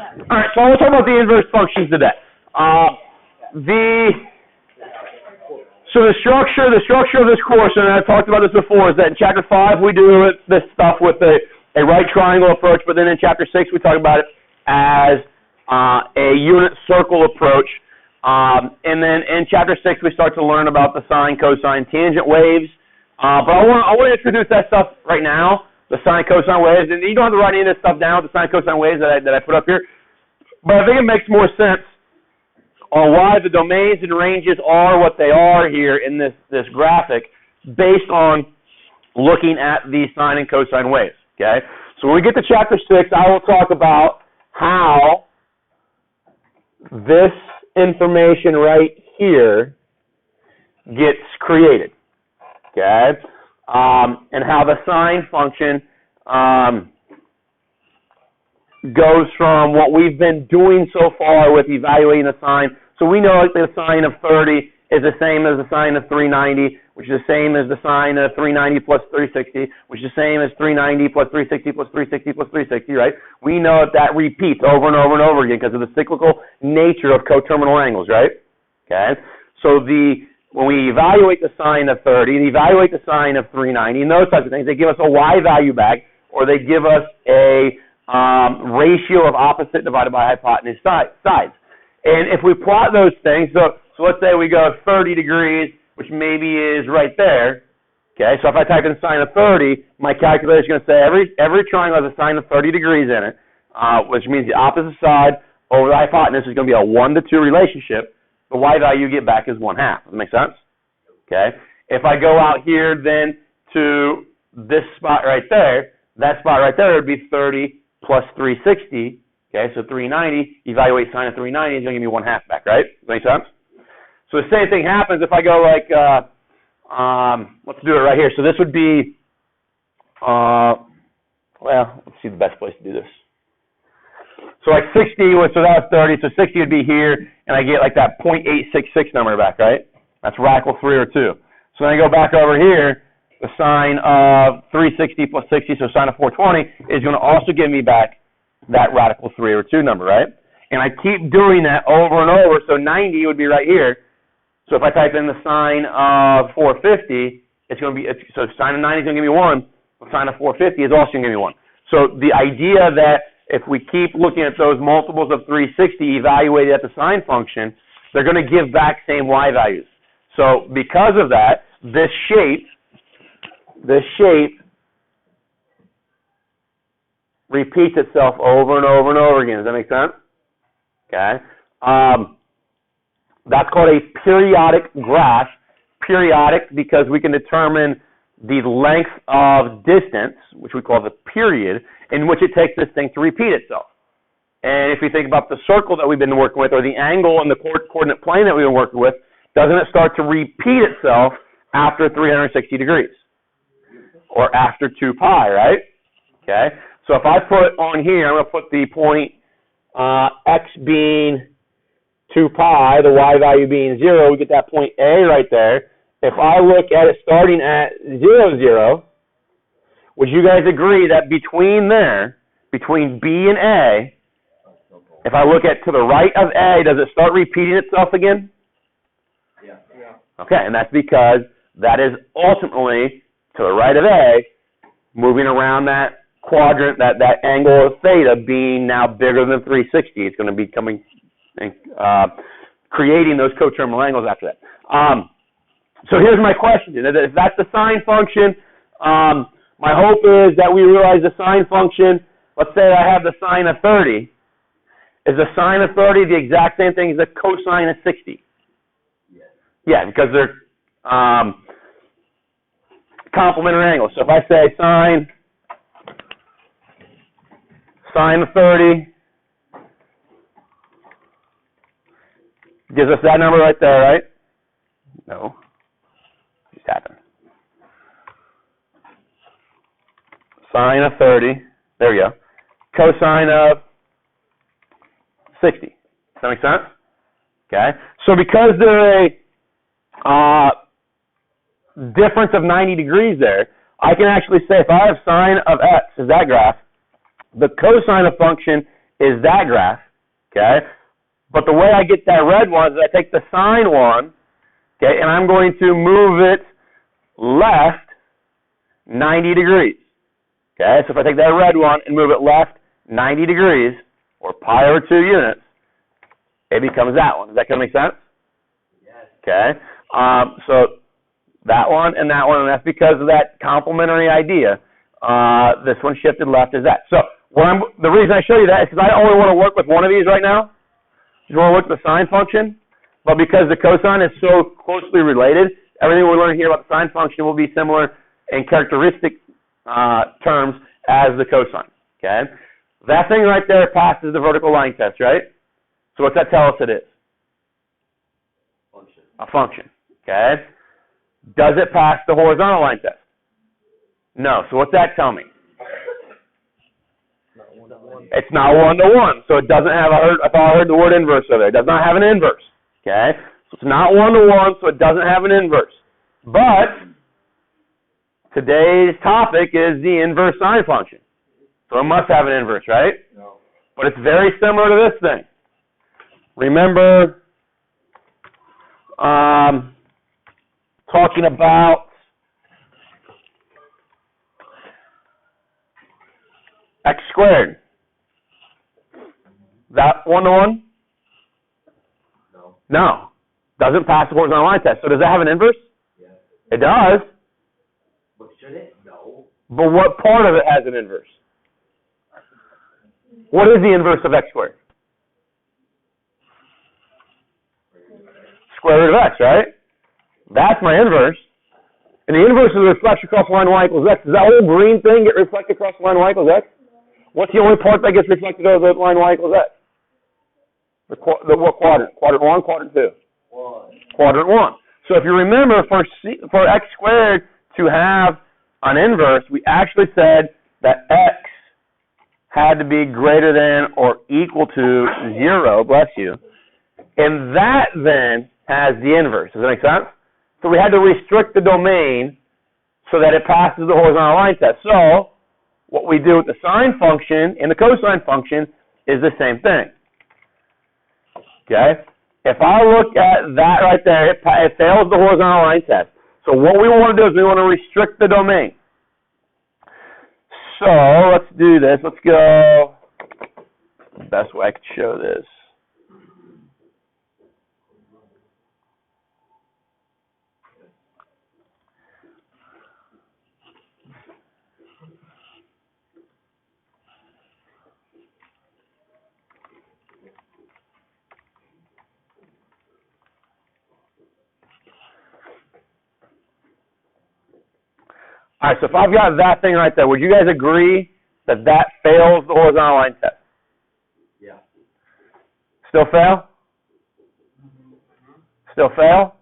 All right, so we'll talk about the inverse functions today. So the structure of this course, and I've talked about this before, is that in Chapter 5 we do this stuff with a right triangle approach, but then in Chapter 6 we talk about it as a unit circle approach. And then in Chapter 6 we start to learn about the sine, cosine, tangent waves. But I want to introduce that stuff right now, the sine, cosine waves. And you don't have to write any of this stuff down, the sine, cosine waves that I put up here. But I think it makes more sense on why the domains and ranges are what they are here in this graphic based on looking at the sine and cosine waves. Okay? So when we get to Chapter 6, I will talk about how this information right here gets created. Okay? And how the sine function goes from what we've been doing so far with evaluating the sine. So we know like the sine of 30 is the same as the sine of 390, which is the same as the sine of 390 plus 360, which is the same as 390 plus 360 plus 360 plus 360, right? We know that repeats over and over and over again because of the cyclical nature of coterminal angles, right? Okay? So when we evaluate the sine of 30 and evaluate the sine of 390 and those types of things, they give us a y value back, or they give us a ratio of opposite divided by hypotenuse sides. And if we plot those things, so let's say we go 30 degrees, which maybe is right there. Okay, so if I type in sine of 30, my calculator is going to say every triangle has a sine of 30 degrees in it, which means the opposite side over the hypotenuse is going to be a 1 to 2 relationship. The y value you get back is 1/2. Does that make sense? Okay. If I go out here then to this spot right there, that spot right there would be 30 plus 360. Okay, so 390, evaluate sine of 390 is going to give me 1/2 back, right? Does that make sense? So the same thing happens if I go like, let's do it right here. So this would be, well, let's see the best place to do this. So like 60, so that was 30, so 60 would be here, and I get like that 0.866 number back, right? That's radical 3 or 2. So then I go back over here, the sine of 360 plus 60, so sine of 420, is going to also give me back that radical 3 or 2 number, right? And I keep doing that over and over, so 90 would be right here. So if I type in the sine of 450, it's going to be, so sine of 90 is going to give me 1, sine of 450 is also going to give me 1. So the idea that if we keep looking at those multiples of 360 evaluated at the sine function, they're going to give back same y values. So because of that, this shape repeats itself over and over and over again. Does that make sense? Okay. That's called a periodic graph. Periodic because we can determine the length of distance, which we call the period, in which it takes this thing to repeat itself. And if we think about the circle that we've been working with, or the angle in the coordinate plane that we've been working with, doesn't it start to repeat itself after 360 degrees? Or after 2 pi, right? Okay. So if I put on here, I'm going to put the point x being 2 pi, the y value being 0, we get that point A right there. If I look at it starting at 0, 0, would you guys agree that between B and A, if I look at to the right of A, does it start repeating itself again? Yeah. Okay, and that's because that is ultimately to the right of A, moving around that quadrant, that angle of theta being now bigger than 360. It's going to be coming and creating those coterminal angles after that. So here's my question. If that's the sine function, my hope is that we realize the sine function, let's say I have the sine of 30. Is the sine of 30 the exact same thing as the cosine of 60? Yes. Yeah, because they're complementary angles. So if I say sine of 30 gives us that number right there, right? No. Just happened. Sine of 30. There we go. Cosine of 60. Does that make sense? Okay. So because there's a difference of 90 degrees there, I can actually say if I have sine of x, is that graph, the cosine of function is that graph, okay? But the way I get that red one is I take the sine one, okay, and I'm going to move it left 90 degrees, okay? So if I take that red one and move it left 90 degrees, or pi over 2 units, it becomes that one. Does that kind of make sense? Yes. Okay. So that one, and that's because of that complementary idea. This one shifted left is that. So the reason I show you that is because I only want to work with one of these right now. I just want to look at the sine function. But because the cosine is so closely related, everything we learn here about the sine function will be similar in characteristic terms as the cosine. Okay. That thing right there passes the vertical line test, right? So what's that tell us it is? Function. A function. Okay. Does it pass the horizontal line test? No. So what's that tell me? It's not one-to-one. So it doesn't have, I thought I heard the word inverse over there. It does not have an inverse. Okay. So it's not one-to-one, so it doesn't have an inverse. But today's topic is the inverse sine function. So it must have an inverse, right? No. But it's very similar to this thing. Remember talking about x squared. That one-to-one? No. No. Doesn't pass the horizontal line test. So does that have an inverse? Yes. It does. But should it? No. But what part of it has an inverse? What is the inverse of x squared? Square root of x, right? That's my inverse. And the inverse is the reflection across the line y equals x. Does that whole green thing get reflected across the line y equals x? What's the only part that gets reflected over the line y equals x? What quadrant? Quadrant 1, quadrant 2? 1. Quadrant 1. So if you remember, for x squared to have an inverse, we actually said that x had to be greater than or equal to 0, bless you. And that then has the inverse. Does that make sense? So we had to restrict the domain so that it passes the horizontal line test. So what we do with the sine function and the cosine function is the same thing. Okay? If I look at that right there, it fails the horizontal line test. So what we want to do is we want to restrict the domain. So let's do this. Let's go. The best way I could show this. All right, so if I've got that thing right there, would you guys agree that that fails the horizontal line test? Yeah. Still fail? Still fail?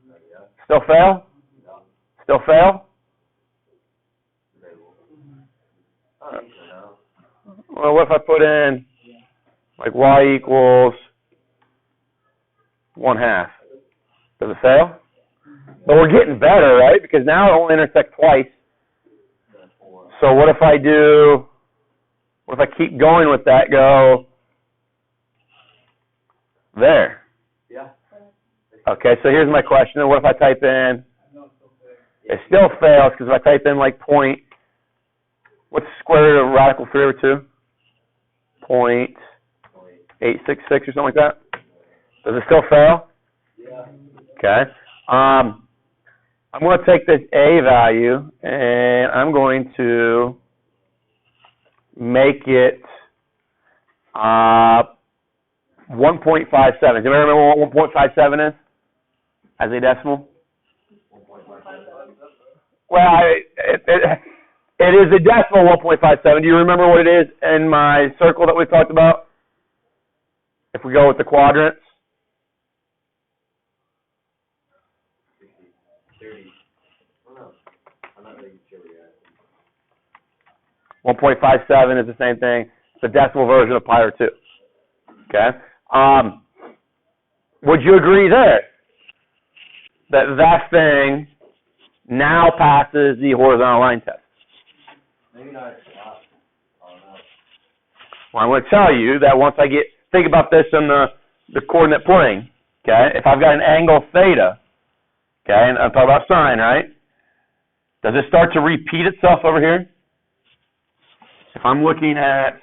Yeah. Still fail? No. Still fail? No. Well, what if I put in like y equals 1/2? Does it fail? But we're getting better, right? Because now it only intersects twice. So what if I keep going with that, go there? Yeah. Okay, so here's my question. What if I type in, it still fails because if I type in like what's the square root of radical 3 over 2? 0.866 or something like that? Does it still fail? Yeah. Okay. I'm going to take this a value and I'm going to make it 1.57. Do you remember what 1.57 is as a decimal? Well, it is a decimal 1.57. Do you remember what it is in my circle that we talked about? If we go with the quadrants. 1.57 is the same thing. It's a decimal version of pi over 2. Okay? Would you agree there that thing now passes the horizontal line test? Maybe not. Well, I'm going to tell you that once I think about this in the coordinate plane, okay, if I've got an angle theta, okay, and I'm talking about sine, right? Does it start to repeat itself over here? If I'm looking at,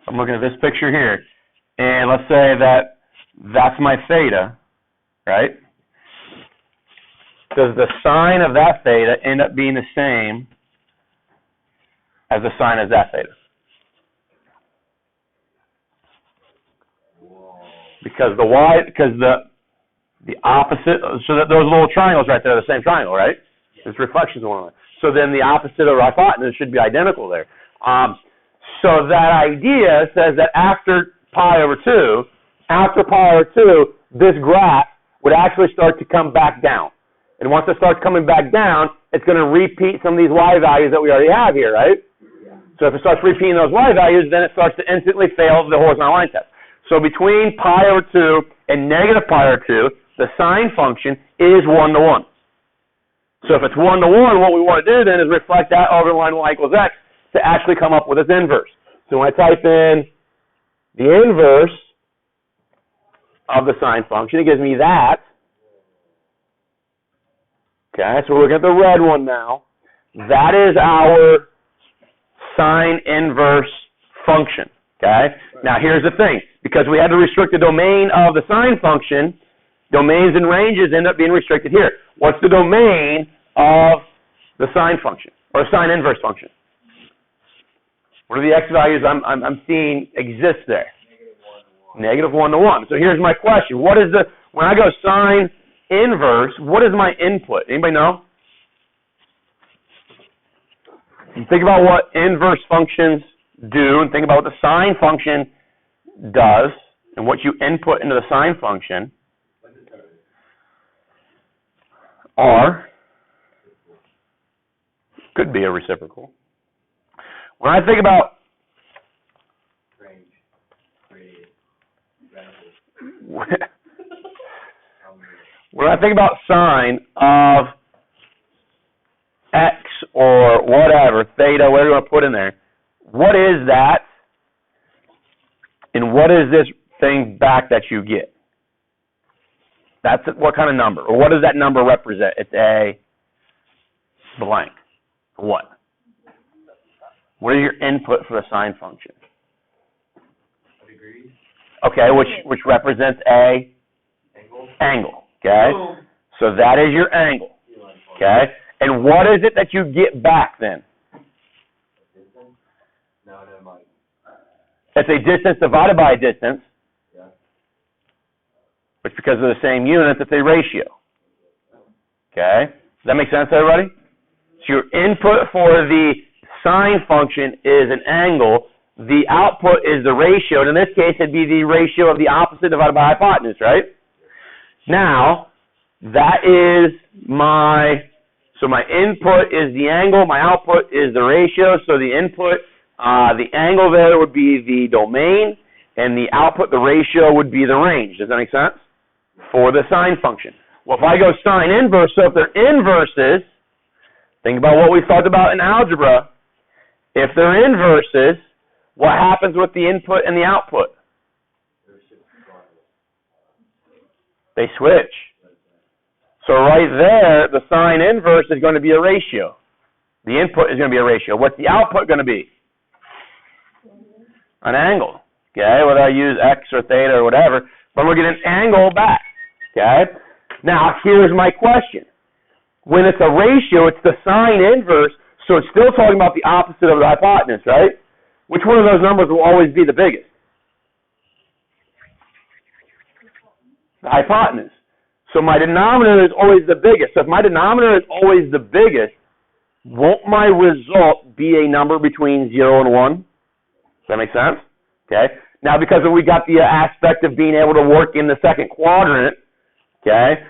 I'm looking at this picture here, and let's say that that's my theta, right? Does the sine of that theta end up being the same as the sine of that theta? Because the opposite, so that those little triangles right there are the same triangle, right? There's reflections of one another. So then the opposite of the hypotenuse should be identical there. So that idea says that after pi over 2, this graph would actually start to come back down. And once it starts coming back down, it's going to repeat some of these y values that we already have here, right? Yeah. So if it starts repeating those y values, then it starts to instantly fail the horizontal line test. So between pi over 2 and negative pi over 2, the sine function is 1 to 1. So if it's 1 to 1, what we want to do then is reflect that over the line y equals x to actually come up with its inverse. So when I type in the inverse of the sine function, it gives me that. Okay, so we're looking at the red one now. That is our sine inverse function. Okay, now here's the thing. Because we had to restrict the domain of the sine function, domains and ranges end up being restricted here. What's the domain of the sine function, or sine inverse function? What are the x values I'm seeing exist there? Negative 1 to 1. So here's my question. What is when I go sine inverse, what is my input? Anybody know? You think about what inverse functions do, and think about what the sine function does, and what you input into the sine function are, could be a reciprocal. When I think about when I think about sine of x or whatever, theta, whatever you want to put in there, what is that? And what is this thing back that you get? That's what kind of number? Or what does that number represent? It's a blank. What? What is your input for the sine function? Degrees. Okay, which represents a angle. Okay? So that is your angle. Okay? And what is it that you get back then? It's a distance divided by a distance, which because of the same units, it's a ratio. Okay? Does that make sense, everybody? So your input for the sine function is an angle. The output is the ratio. And in this case, it'd be the ratio of the opposite divided by hypotenuse, right? Now, that is my input is the angle. My output is the ratio. So the input, the angle there would be the domain, and the output, the ratio, would be the range. Does that make sense? For the sine function. Well, if I go sine inverse, so if they're inverses, think about what we talked about in algebra. If they're inverses, what happens with the input and the output? They switch. So right there, the sine inverse is going to be a ratio. The input is going to be a ratio. What's the output going to be? An angle. Okay, whether I use x or theta or whatever, but we're getting an angle back. Okay? Now, here's my question. When it's a ratio, it's the sine inverse, so it's still talking about the opposite of the hypotenuse, right? Which one of those numbers will always be the biggest? The hypotenuse. So my denominator is always the biggest. So if my denominator is always the biggest, won't my result be a number between 0 and 1? Does that make sense? Okay. Now, because we got the aspect of being able to work in the second quadrant, okay,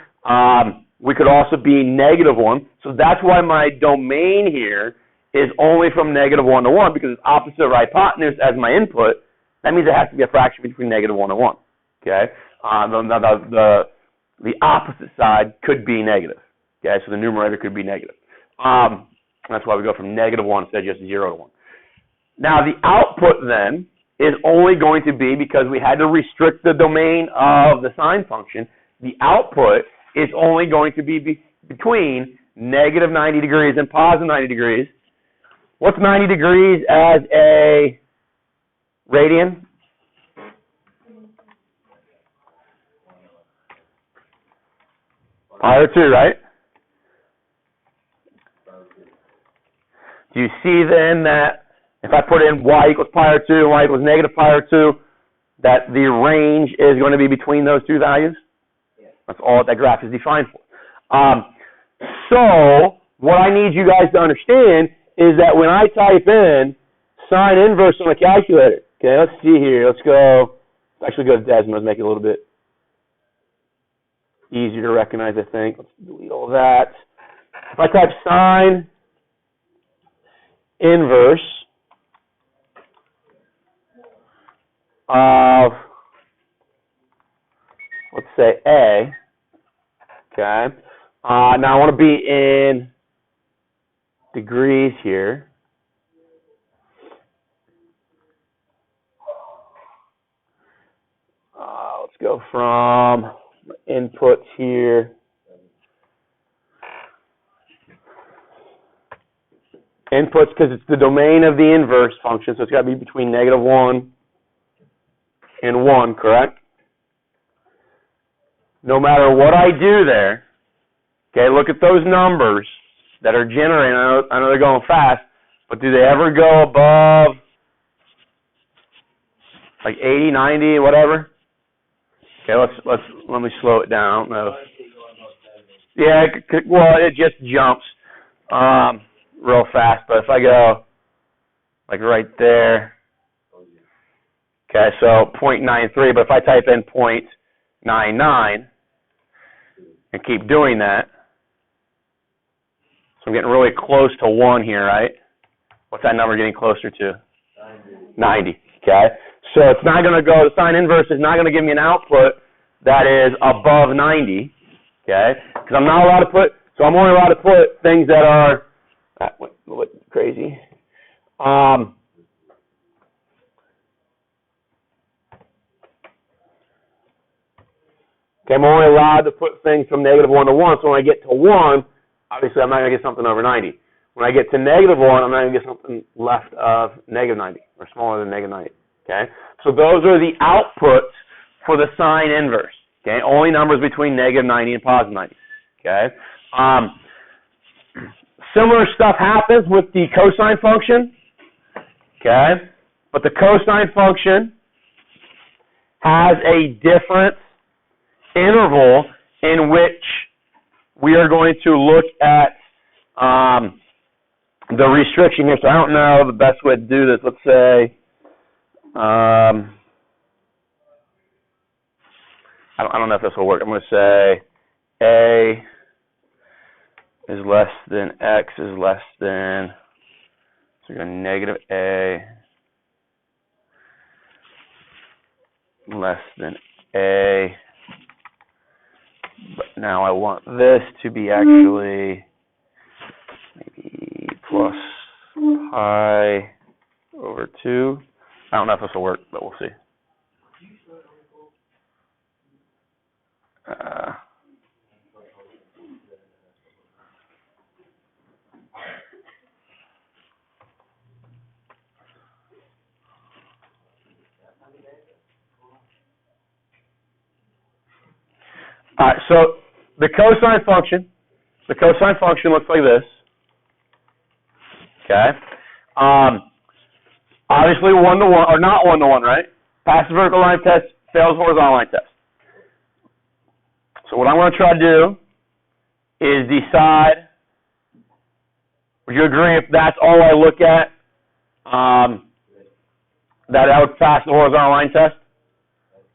we could also be negative 1. So that's why my domain here is only from negative 1 to 1, because it's opposite of hypotenuse as my input. That means it has to be a fraction between negative 1 and 1. Okay. The opposite side could be negative. Okay, so the numerator could be negative. That's why we go from -1 instead of just 0 to 1. Now, the output then is only going to be, because we had to restrict the domain of the sine function, the output is only going to be between negative 90 degrees and positive 90 degrees. What's 90 degrees as a radian? Pi over 2, right? Do you see then that if I put in y equals pi over 2 and y equals negative pi over 2, that the range is going to be between those two values? Yeah. That's all that graph is defined for. So what I need you guys to understand is that when I type in sine inverse on a calculator, okay, let's see here. Let's actually go to Desmos, make it a little bit easier to recognize, I think. Let's delete all that. If I type sine inverse of, let's say, A, okay. Now I want to be in degrees here. Let's go from inputs here. Inputs, because it's the domain of the inverse function, so it's got to be between -1 and 1, correct? No matter what I do there, okay, look at those numbers that are generating. I know they're going fast, but do they ever go above like 80, 90, whatever? Okay, let me slow it down. I don't know. Yeah, well, it just jumps real fast, but if I go like right there, okay, so 0.93, but if I type in 0.99 and keep doing that, so I'm getting really close to 1 here, right? What's that number getting closer to? 90, okay? So it's not going to go, the sine inverse is not going to give me an output that is above 90, okay? Because I'm not allowed to put, so I'm only allowed to put things that are, that went a little crazy. Okay, I'm only allowed to put things from -1 to 1, so when I get to 1, obviously I'm not going to get something over 90. When I get to -1, I'm not going to get something left of -90, or smaller than -90, okay? So those are the outputs for the sine inverse, okay? Only numbers between -90 and positive 90, okay? Similar stuff happens with the cosine function, okay? But the cosine function has a different interval in which we are going to look at the restriction here. So I don't know the best way to do this. Let's say, I don't know if this will work. I'm going to say A is less than X is less than, so you're going to -A less than A. But now I want this to be actually maybe plus pi over 2. I don't know if this will work, but we'll see. All right, so the cosine function looks like this. Okay. Obviously 1-to-1, or not 1-to-1, right? Passes vertical line test, fails horizontal line test. So what I'm going to try to do is decide, would you agree if that's all I look at, that I would pass the horizontal line test?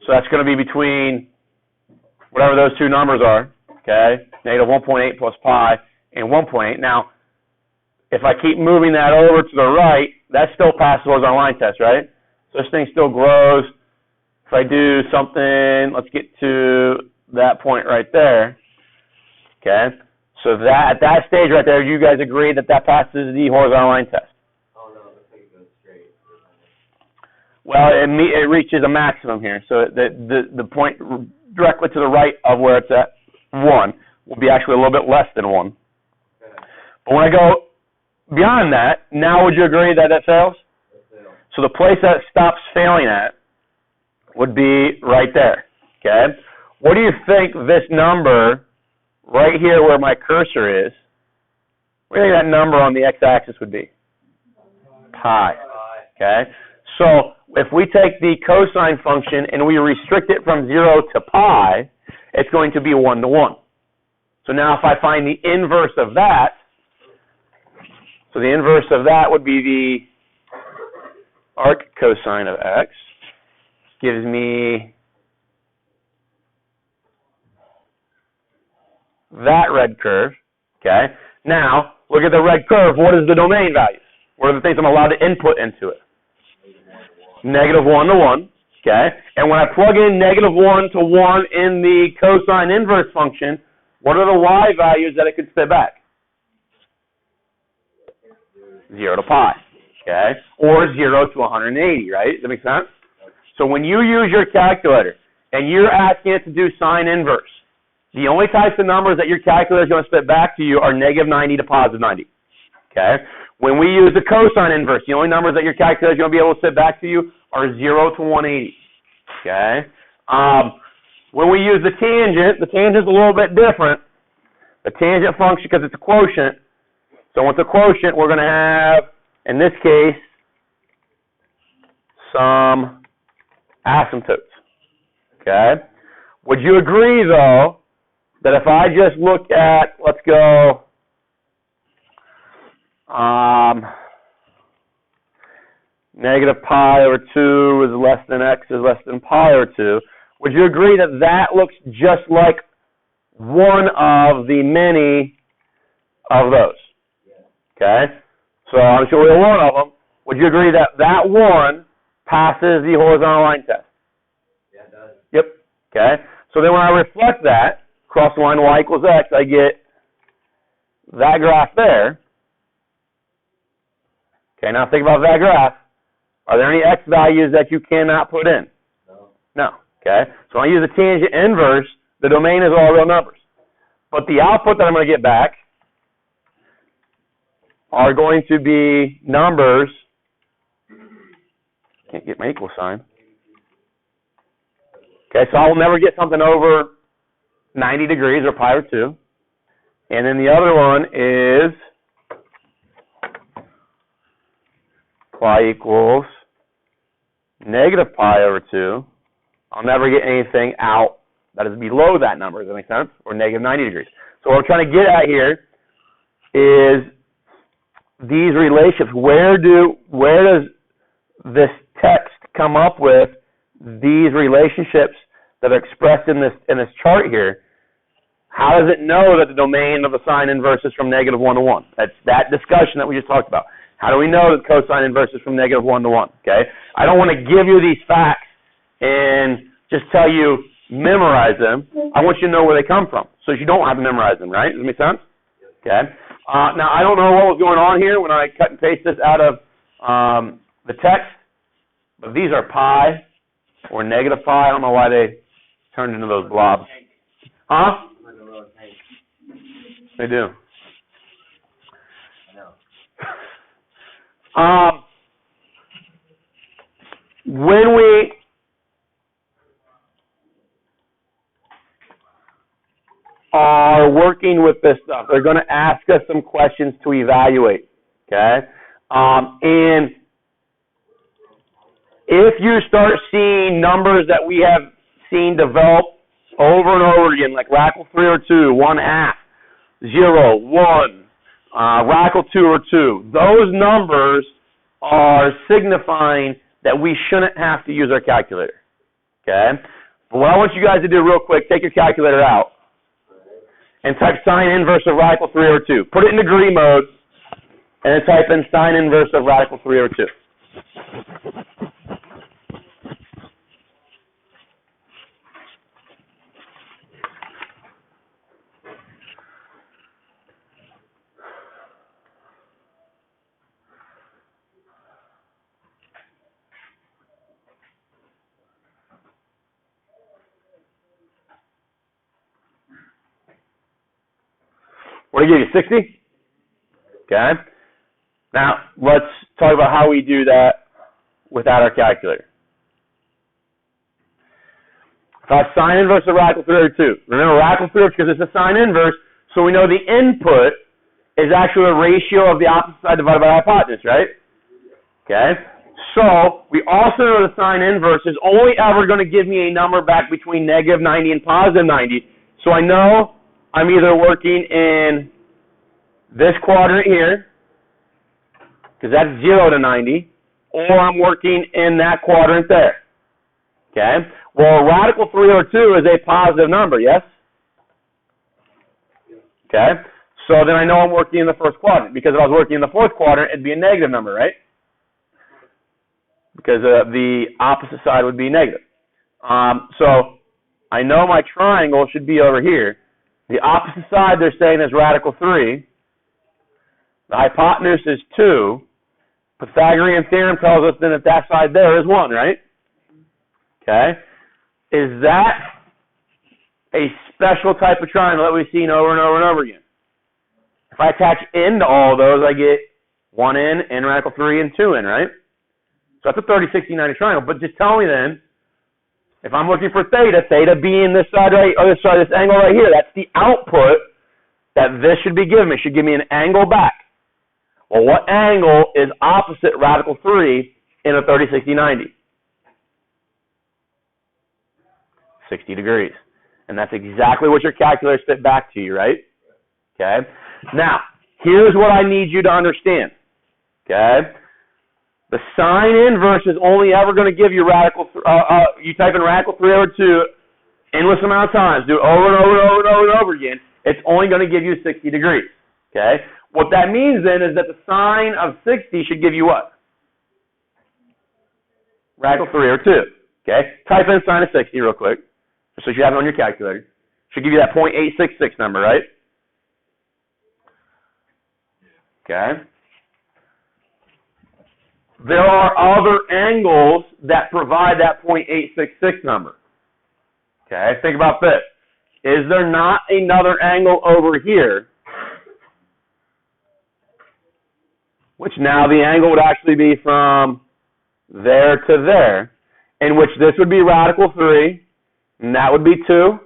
So that's going to be between whatever those two numbers are, okay, -1.8 plus pi and 1.8. Now, if I keep moving that over to the right, that still passes the horizontal line test, right? So this thing still grows. If I do something, let's get to that point right there, okay? So that at that stage right there, you guys agree that that passes the horizontal line test. Oh, no, it looks like it goes straight. Well, it reaches a maximum here. So the point directly to the right of where it's at, 1, will be actually a little bit less than 1. Okay. But when I go beyond that, now would you agree that that fails? It fails. So the place that it stops failing at would be right there. Okay? What do you think this number right here where my cursor is, what do you think that number on the x-axis would be? Pi. Okay? So if we take the cosine function and we restrict it from 0 to pi, it's going to be 1 to 1. So now if I find the inverse of that, so the inverse of that would be the arc cosine of x, gives me that red curve. Okay? Now, look at the red curve. What is the domain values? What are the things I'm allowed to input into it? Negative 1 to 1. Okay? And when I plug in negative 1 to 1 in the cosine inverse function, what are the y values that it could spit back? 0 to pi. Okay? Or 0 to 180, right? Does that make sense? So when you use your calculator and you're asking it to do sine inverse, the only types of numbers that your calculator is going to spit back to you are negative 90 to positive 90. Okay? When we use the cosine inverse, the only numbers that your calculator is going to be able to spit back to you are 0 to 180. Okay? When we use the tangent is a little bit different. The tangent function, because it's a quotient, so with the quotient, we're going to have, in this case, some asymptotes. Okay? Would you agree, though, that if I just look at, let's go, negative pi over 2 is less than x is less than pi over 2, would you agree that that looks just like one of the many of those? Okay? So I'm sure we're one of them. Would you agree that that one passes the horizontal line test? yeah, it does. Yep. Okay? So then when I reflect that, cross the line y equals x, I get that graph there. Okay, now think about that graph. Are there any x values that you cannot put in? No. No. Okay? So when I use the tangent inverse, the domain is all real numbers. But the output that I'm going to get back are going to be numbers. Can't get my equal sign. Okay, so I will never get something over 90 degrees or pi over 2. And then the other one is y equals negative pi over 2. I'll never get anything out that is below that number. Does that make sense? Or negative 90 degrees. So what I'm trying to get at here is these relationships. Where does this text come up with these relationships that are expressed in this chart here? How does it know that the domain of a sine inverse is from negative 1 to 1? That's that discussion that we just talked about. How do we know that cosine inverse is from negative 1 to 1? Okay? I don't want to give you these facts and just tell you memorize them. I want you to know where they come from, so you don't have to memorize them, right? Does that make sense? Okay. Now, I don't know what was going on here when I cut and paste this out of the text, but these are pi or negative pi. I don't know why they turned into those blobs. Huh? They do. I know. When we are working with this stuff, they're going to ask us some questions to evaluate. Okay? And if you start seeing numbers that we have seen develop over and over again, like radical 3 or 2, 1/2, 0, 1, radical 2 or 2, those numbers are signifying that we shouldn't have to use our calculator. Okay? But what I want you guys to do real quick, take your calculator out and type sine inverse of radical 3 over 2. Put it in degree mode and then type in sine inverse of radical 3 over 2. What do you give you, 60? Okay. Now, let's talk about how we do that without our calculator. If I sine inverse of radical 3 over 2, remember radical 3 because it's a sine inverse, so we know the input is actually a ratio of the opposite side divided by the hypotenuse, right? Okay. So we also know the sine inverse is only ever going to give me a number back between negative 90 and positive 90. So I know I'm either working in this quadrant here, because that's 0 to 90, or I'm working in that quadrant there. Okay? Well, radical 3 over 2 is a positive number, yes? Okay? So then I know I'm working in the first quadrant, because if I was working in the fourth quadrant, it'd be a negative number, right? Because the opposite side would be negative. So I know my triangle should be over here. The opposite side they're saying is radical 3. The hypotenuse is 2. Pythagorean theorem tells us then that that side there is 1, right? Okay. Is that a special type of triangle that we've seen over and over and over again? If I attach n to all those, I get 1n, n radical 3, and 2n, right? So that's a 30, 60, 90 triangle. But just tell me then, if I'm looking for theta, theta being this side right, or this side, this angle right here, that's the output that this should be giving me. It should give me an angle back. Well, what angle is opposite radical 3 in a 30, 60, 90? 60 degrees. And that's exactly what your calculator spit back to you, right? Okay. Now, here's what I need you to understand. Okay. The sine inverse is only ever going to give you radical, you type in radical 3 over 2 endless amount of times, do it over and over and over and over and over again, it's only going to give you 60 degrees. Okay? What that means then is that the sine of 60 should give you what? Radical 3 over 2. Okay? Type in sine of 60 real quick, just so you have it on your calculator. Should give you that 0.866 number, right? Okay? There are other angles that provide that 0.866 number. Okay, think about this. Is there not another angle over here, which now the angle would actually be from there to there, in which this would be radical 3, and that would be 2? Does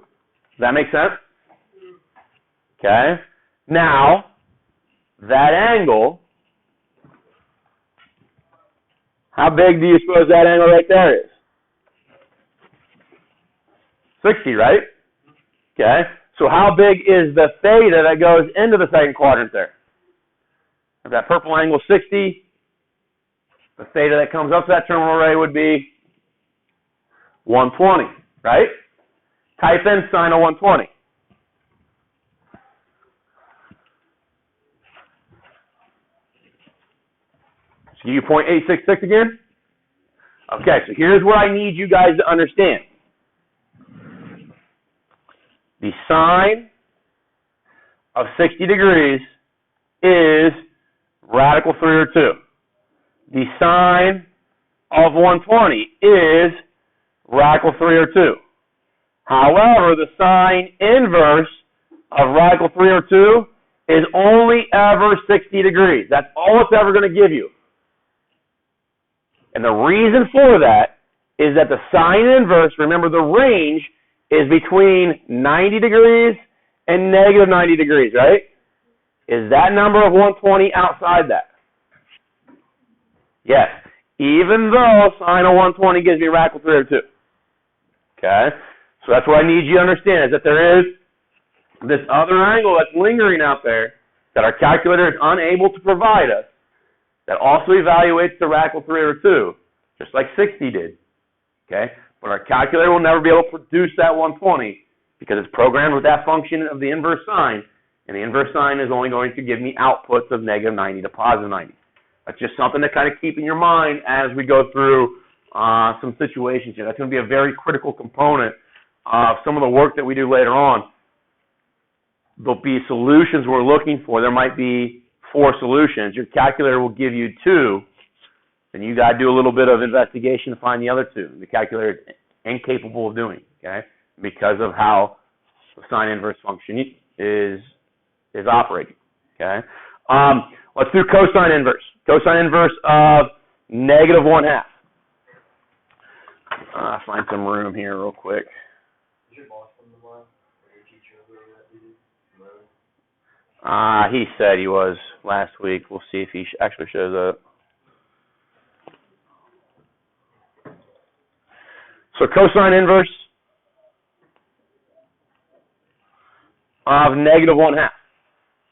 that make sense? Okay. Now, that angle, how big do you suppose that angle right there is? 60, right? Okay. So how big is the theta that goes into the second quadrant there? If that purple angle is 60, the theta that comes up to that terminal ray would be 120, right? Type in sine of 120. So you 0.866 again? Okay, so here's what I need you guys to understand. The sine of 60 degrees is radical 3 over 2. The sine of 120 is radical 3 over 2. However, the sine inverse of radical 3 over 2 is only ever 60 degrees. That's all it's ever going to give you. And the reason for that is that the sine inverse, remember the range, is between 90 degrees and negative 90 degrees, right? Is that number of 120 outside that? Yes. Even though sine of 120 gives me radical 3 over 2. Okay? So that's what I need you to understand, is that there is this other angle that's lingering out there that our calculator is unable to provide us, that also evaluates the radical 3 over 2, just like 60 did. Okay? But our calculator will never be able to produce that 120 because it's programmed with that function of the inverse sine, and the inverse sine is only going to give me outputs of negative 90 to positive 90. That's just something to kind of keep in your mind as we go through some situations here. That's going to be a very critical component of some of the work that we do later on. There'll be solutions we're looking for. There might be 4 solutions. Your calculator will give you 2, and you got to do a little bit of investigation to find the other 2. The calculator is incapable of doing, okay, because of how the sine inverse function is is operating. Okay. Let's do cosine inverse. Cosine inverse of negative 1/2. Find some room here real quick. Is your boss from tomorrow? Or your teacher over that dude? He said he was last week. We'll see if he actually shows up. So cosine inverse of negative 1/2.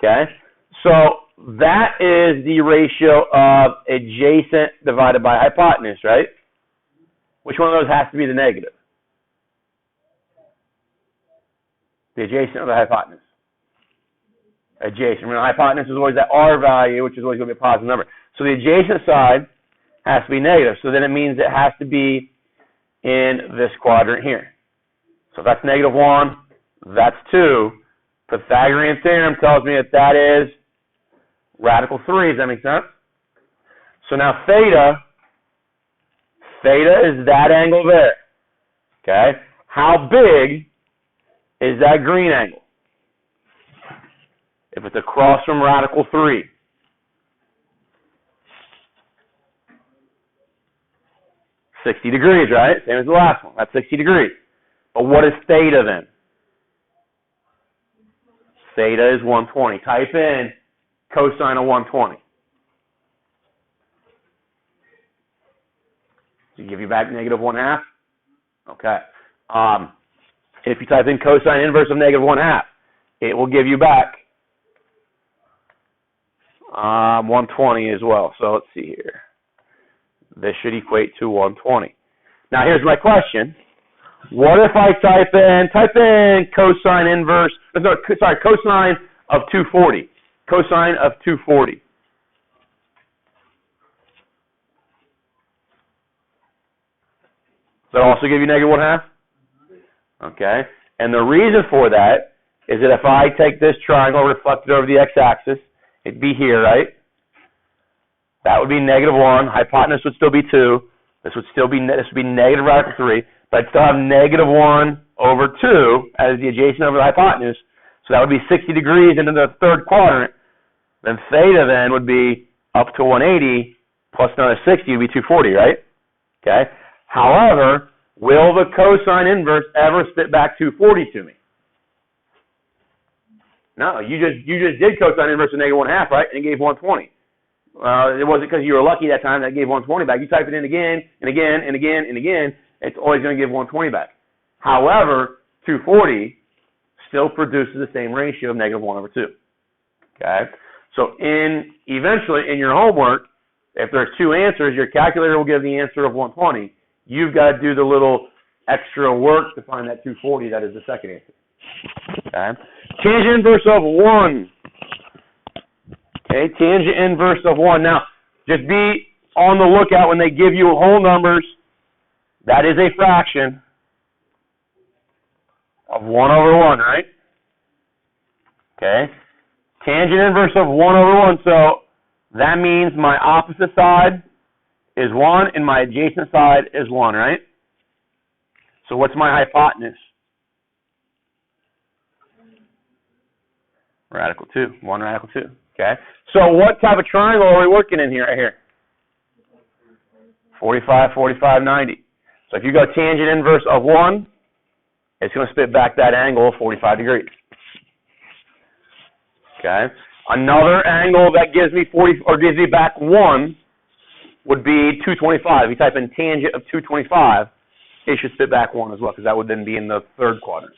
Okay? So that is the ratio of adjacent divided by hypotenuse, right? Which one of those has to be the negative? The adjacent or the hypotenuse? Adjacent. Remember, hypotenuse is always that R value, which is always going to be a positive number. So the adjacent side has to be negative. So then it means it has to be in this quadrant here. So if that's negative 1, that's 2. Pythagorean theorem tells me that that is radical 3. Does that make sense? So now theta is that angle there. Okay? How big is that green angle? If it's across from radical 3. $60 degrees, right? Same as the last one. That's 60 degrees. But what is theta then? Theta is 120. Type in cosine of 120. Does it give you back negative 1/2? Okay. If you type in cosine inverse of negative 1/2, it will give you back 120 as well. So let's see here. This should equate to 120. Now here's my question. What if I type in cosine inverse, cosine of 240. Cosine of 240. Does that also give you negative 1/2? Okay. And the reason for that is that if I take this triangle reflected over the x-axis, it'd be here, right? That would be negative 1. Hypotenuse would still be 2. This would be negative radical 3. But I'd still have negative 1 over 2 as the adjacent over the hypotenuse. So that would be 60 degrees into the third quadrant. Then theta then would be up to 180 plus another 60 would be 240, right? Okay. However, will the cosine inverse ever spit back 240 to me? No, you just did cosine inverse of negative 1/2, right? And it gave 120. It wasn't because you were lucky that time that gave 120 back. You type it in again and again and again and again, it's always going to give 120 back. However, 240 still produces the same ratio of negative 1 over 2. Okay? So eventually in your homework, if there's 2 answers, your calculator will give the answer of 120. You've got to do the little extra work to find that 240. That is the second answer. Okay? Tangent inverse of 1. Okay, tangent inverse of 1. Now, just be on the lookout when they give you whole numbers. That is a fraction of 1 over 1, right? Okay. Tangent inverse of 1 over 1. So that means my opposite side is 1 and my adjacent side is 1, right? So what's my hypotenuse? Radical 2. 1 radical 2. Okay. So what type of triangle are we working in here, right here? 45, 45, 90. So if you go tangent inverse of 1, it's going to spit back that angle of 45 degrees. Okay. Another angle that gives me gives me back 1 would be 225. If you type in tangent of 225, it should spit back 1 as well, because that would then be in the third quadrant.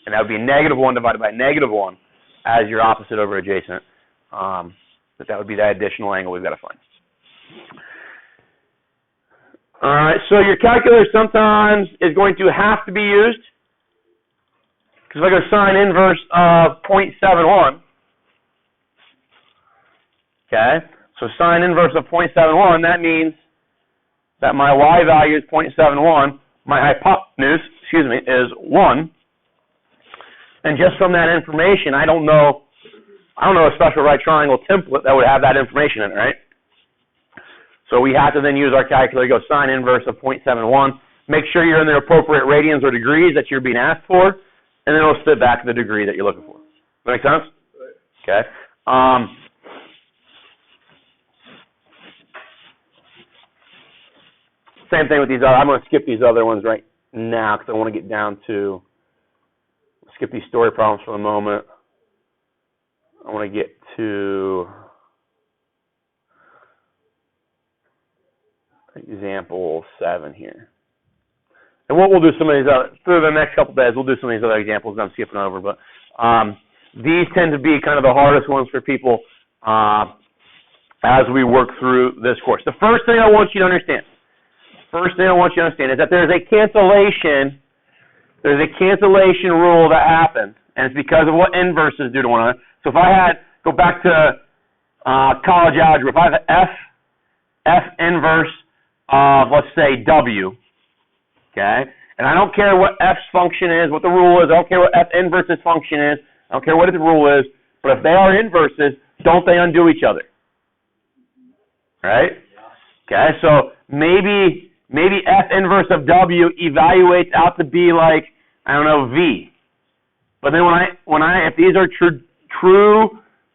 And that would be negative 1 divided by negative 1 as your opposite over adjacent. But that would be that additional angle we've got to find. All right, so your calculator sometimes is going to have to be used. Because if I go sine inverse of 0.71, okay, so sine inverse of 0.71, that means that my y value is 0.71, my hypotenuse, is 1. And just from that information, I don't know a special right triangle template that would have that information in it, right? So we have to then use our calculator, go sine inverse of 0.71. Make sure you're in the appropriate radians or degrees that you're being asked for, and then it'll spit back the degree that you're looking for. Does that make sense? Okay. Same thing with these other. I'm going to skip these other ones right now because I want to get down to skip these story problems for the moment. I want to get to example 7 here. And what we'll do some of these other, through the next couple of days, we'll do some of these other examples that I'm skipping over. But these tend to be kind of the hardest ones for people as we work through this course. The first thing I want you to understand is that there's a cancellation. There's a cancellation rule that happens, and it's because of what inverses do to one another. So if I had, go back to college algebra, if I have F inverse of, let's say, W, okay, and I don't care what F's function is, what the rule is, I don't care what F inverse's function is, I don't care what its rule is, but if they are inverses, don't they undo each other? Right? Okay, so maybe F inverse of W evaluates out to be like, I don't know, V. But then if these are true,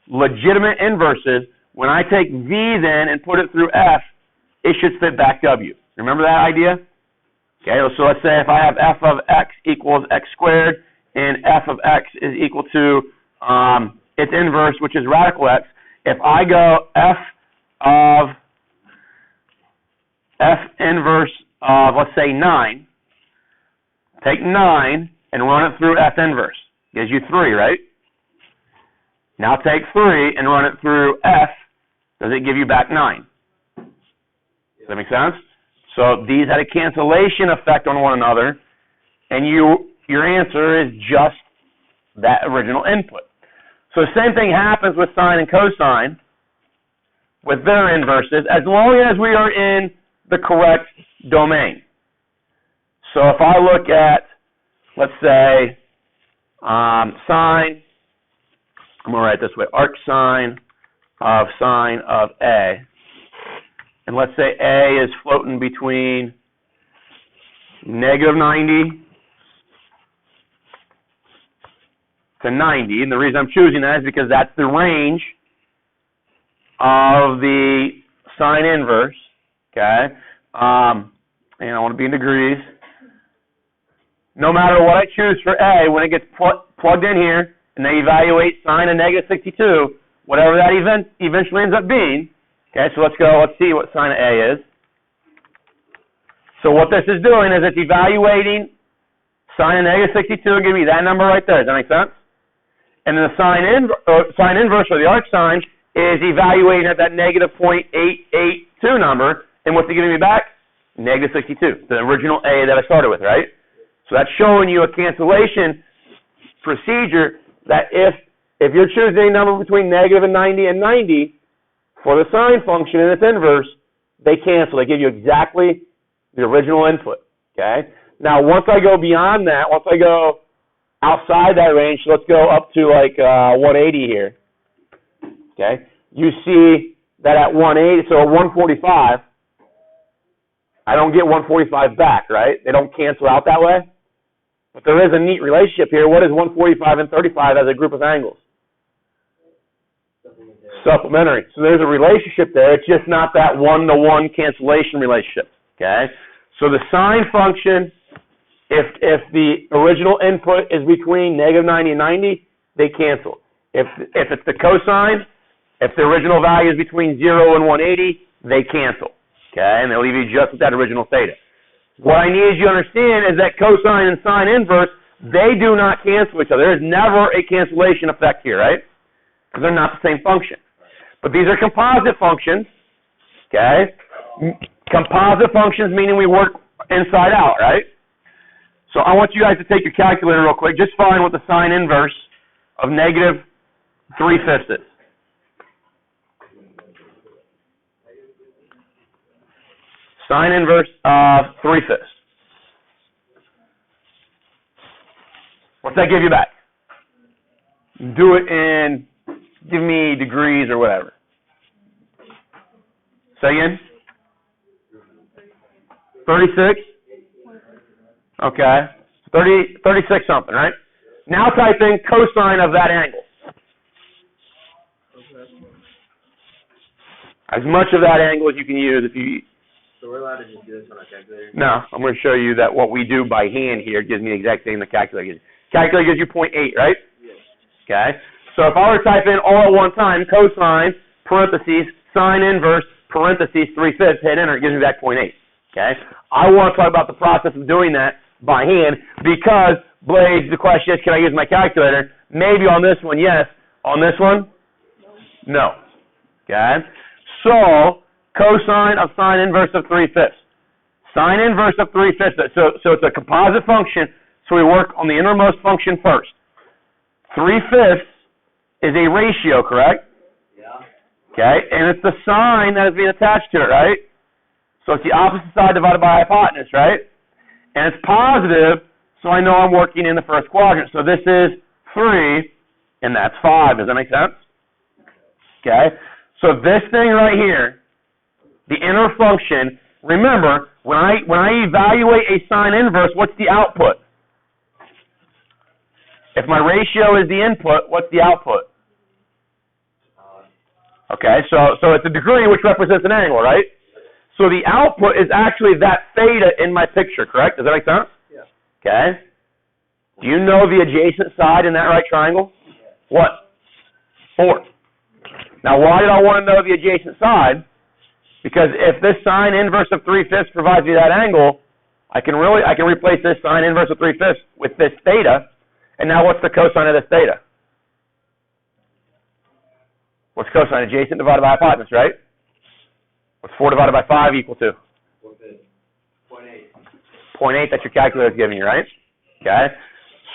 legitimate inverses, when I take V then and put it through F, it should fit back W. Remember that idea? Okay, so let's say if I have F of X equals X squared, and F of X is equal to its inverse, which is radical X. If I go F inverse of, let's say, 9, take 9 and run it through F inverse. Gives you 3, right? Now take 3 and run it through F. Does it give you back 9? Does that make sense? So these had a cancellation effect on one another, and your answer is just that original input. So the same thing happens with sine and cosine with their inverses, as long as we are in the correct domain. So if I look at, let's say, sine, I'm going to write it this way, arc sine of A. And let's say A is floating between negative 90 to 90. And the reason I'm choosing that is because that's the range of the sine inverse. Okay? And I want to be in degrees. No matter what I choose for A, when it gets plugged in here, and they evaluate sine of negative 62, whatever that eventually ends up being. Okay, so let's see what sine of A is. So what this is doing is it's evaluating sine of negative 62 and give me that number right there. Does that make sense? And then the sine inverse, or the arc sine, is evaluating at that negative 0.882 number. And what's it giving me back? Negative 62, the original A that I started with, right? So that's showing you a cancellation procedure that if you're choosing a number between negative and 90, for the sine function and its inverse, they cancel. They give you exactly the original input. Okay? Now, once I go beyond that, once I go outside that range, so let's go up to like 180 here. Okay? You see that at 180, so at 145, I don't get 145 back, right? They don't cancel out that way. But there is a neat relationship here. What is 145 and 35 as a group of angles? Supplementary. So there's a relationship there. It's just not that one-to-one cancellation relationship. Okay? So the sine function, if the original input is between negative 90 and 90, they cancel. If it's the cosine, if the original value is between 0 and 180, they cancel. Okay? And they'll leave you just with that original theta. What I need you to understand is that cosine and sine inverse, they do not cancel each other. There is never a cancellation effect here, right? Because they're not the same function. But these are composite functions, okay? Composite functions meaning we work inside out, right? So I want you guys to take your calculator real quick. Just find what the sine inverse of negative 3/5 is. Sine inverse of 3/5. What's that give you back? Do it in, give me degrees or whatever. Say again? 36? Okay. 36 something, right? Now type in cosine of that angle. As much of that angle as you can use. If you. So we're allowed to just do this on our calculator? No, I'm going to show you that what we do by hand here gives me the exact same the calculator gives. Calculator gives you 0.8, right? Yes. Okay. So if I were to type in all at one time, cosine, parentheses, sine inverse, parentheses, 3/5, hit enter, it gives me back 0.8. Okay. I want to talk about the process of doing that by hand because, Blaze, the question is, can I use my calculator? Maybe on this one, yes. On this one? No. Okay. So, cosine of sine inverse of 3/5. Sine inverse of 3/5. So it's a composite function, so we work on the innermost function first. 3/5 is a ratio, correct? Yeah. Okay, and it's the sine that is being attached to it, right? So it's the opposite side divided by hypotenuse, right? And it's positive, so I know I'm working in the first quadrant. So this is 3, and that's 5. Does that make sense? Okay, so this thing right here, the inner function, remember, when I evaluate a sine inverse, what's the output? If my ratio is the input, what's the output? Okay, so it's a degree which represents an angle, right? So the output is actually that theta in my picture, correct? Does that make sense? Yeah. Okay. Do you know the adjacent side in that right triangle? Yeah. What? 4. Now, why did I want to know the adjacent side? Because if this sine inverse of 3/5 provides me that angle, I can replace this sine inverse of 3/5 with this theta, and now what's the cosine of this theta? What's cosine? Adjacent divided by hypotenuse, right? What's 4 divided by 5 equal to? 0.8. 0.8 that your calculator is giving you, right? Okay.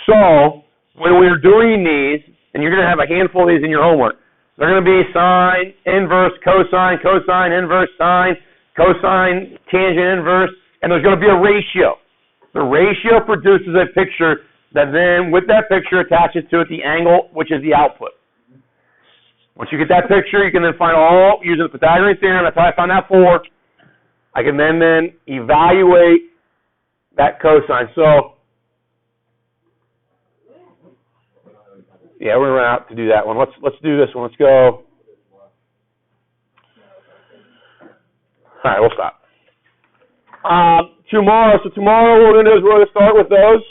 So when we're doing these, and you're going to have a handful of these in your homework, they're going to be sine, inverse, cosine, cosine, inverse, sine, cosine, tangent, inverse, and there's going to be a ratio. The ratio produces a picture that then, with that picture, attaches to it the angle, which is the output. Once you get that picture, you can then find all, using the Pythagorean theorem, that's how I found that 4. I can then evaluate that cosine. So, yeah, we're going to run out to do that one. Let's do this one. Let's go. All right, we'll stop. Tomorrow, what we're going to do is we're going to start with those.